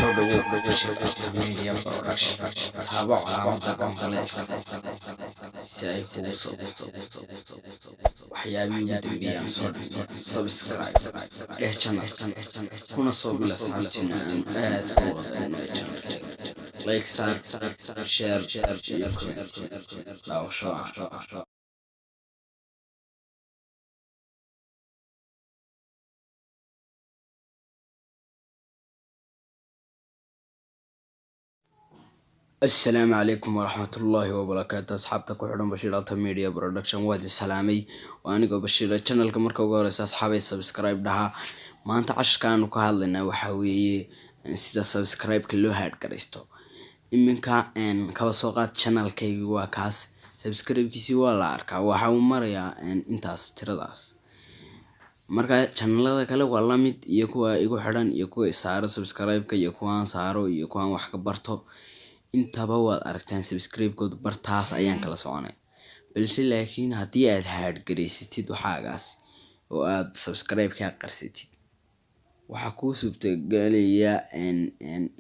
soo dhawow shirkadda Media Production taabo calaamada gambaleelka si ay kuu soo waxyaabihii ugu dambeeyay aan soo dhigno subscribe dheh channelka kuna soo bil asxaabtiina aan aad u wadayno channelka like share iyo comment daawasho السلام عليكم ورحمة الله وبركاته أصحابك كحرم بشير ألتا ميديا برودكشن وادي سلامي وأنا جو بشير الشانل كمركو جورس أصحابي سبسكرايب لها ما أنت عش كانوا كهالنا وحوي سيدا سبسكرايب كله هاد كريستو إمن كان كوسوقات شانل كي واكاس سبسكرايب كيسي ولا أركا وحاو مريا إن إنتاس ترداس marka channelada kale waa la mid iyo kuwa igu xiran iyo kuwa saaro subscribe-ka iyo kuwa saaro iyo kuwa wax ka barto intaba waad aragtaan subscribe-kood bartaas ayaan kala soconay balse laakiin haddii aad haad gareysatid waxaagaas oo aad subscribe-ka qarsatid waxa kuu suurtagelaya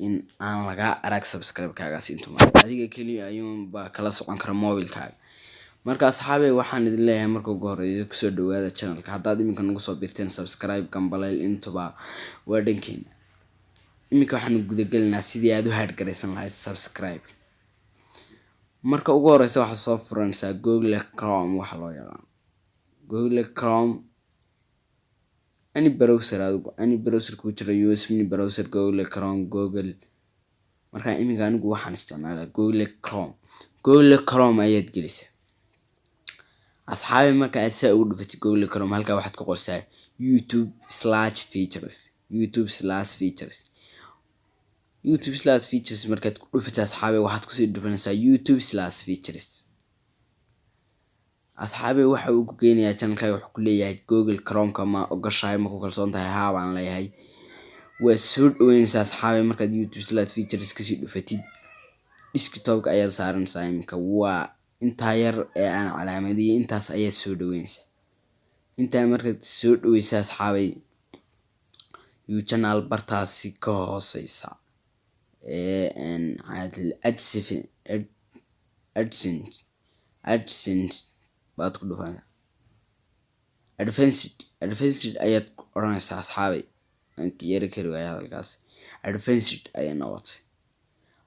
in aan laga arag subscribe-kaagaas intuu adiga kaliya ayuun baa kala socon kara mobilkaaga marka asxaabey waxaan idin leeyahay marka ugu horreeya ku soo dhawaada channelka haddaad iminka nagu soo biirteen subscribe gambaleel intuba waa dhankeena iminka waxaan guda galnaa sidii aad u haad gareysan lahayd subscribe marka ugu horreysa waxaad soo furanaysaa Google Chrome waxa loo yaqaan Google Chrome any browser ku jira USB browser Google Chrome Google marka iminka anigu waxaan isticmaalaa Google Chrome ayaad gelaysaa asxaabi marka aad saa ugu dhufatid Google Chrome halka waxaad ku qorsaa YouTube/features markaad ku dhufatid asxaabi waxaad ku sii dhufanaysaa YouTube/features asxaabi waxa uu ku keenayaa channelkaaga wuxuu ku leeyahay Google Chrome kama ogashahay ma ku kalsoon tahay haa baan leeyahay waa soo dhaweynaysaa asxaabi markaad YouTube/features ku sii dhufatid desktop-ka ayaad saaranaysaa iminka waa inta yar ee aan calaamadiyay intaas ayaa soo dhaweynaysaa inta markaad soo dhaweysaa asxaabay channel bartaasi ka hooseysa AdSense baad ku dhufanaysaa advanced ayaad oranaysaa asxaabay yara kari waaya hadalkaas advanced ayaa noqotay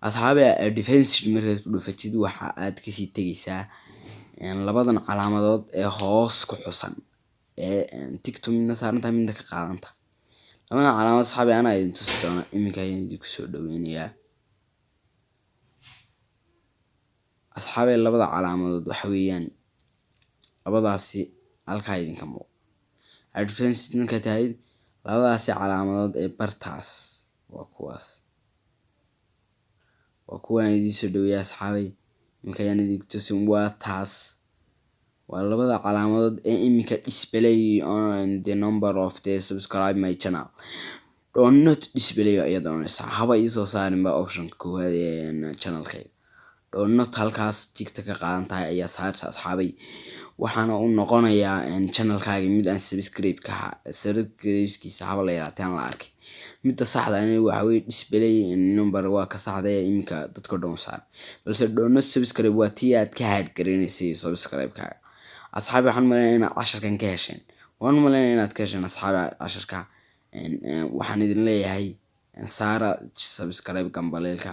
asxaabay advanced markaad ku dhufatid waxa aad kasii tegaysaa labadan calaamadood ee hoos ku xusan TikTok midna saarantahay midna ka qaadanta labadan calaamad asxaabay anaa idin tusi doona iminka ayaan idinku soo dhaweynayaa asxaabay labada calaamadood waxa weeyaan labadaasi halkaa idinka muuqda advanced marka tahay labadaasi calaamadood ee bartaas waa kuwaan idin soo dhaweeyaa asxaabay iminka ayaan idinku tusin waa taas waa labada calaamadood ee iminka display on the number of the subscribe my channel do not display ayaad oranaysaa haba isoo saarin ba optionka koowaad ee channelkayga do not halkaas tigta ka qaadan tahay ayaa saaraysaa asxaabay waxaana uu noqonayaa channelkaaga mid aan subscribe-kiisa haba la yaraatee aan la arkay midda saxda ah waxa weeye display number waa ka saxda ee iminka dadka dhan saar balse do not subscribe waa tii aad ka haad gareynaysay subscribe-kaaga asxaabi waxaan maleynayaa inaad casharkan ka hesheen asxaabi casharka waxaan idin leeyahay saara subscribe gambaleelka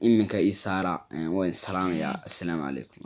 iminka ii saara waan salaamayaa assalaamu calaykum.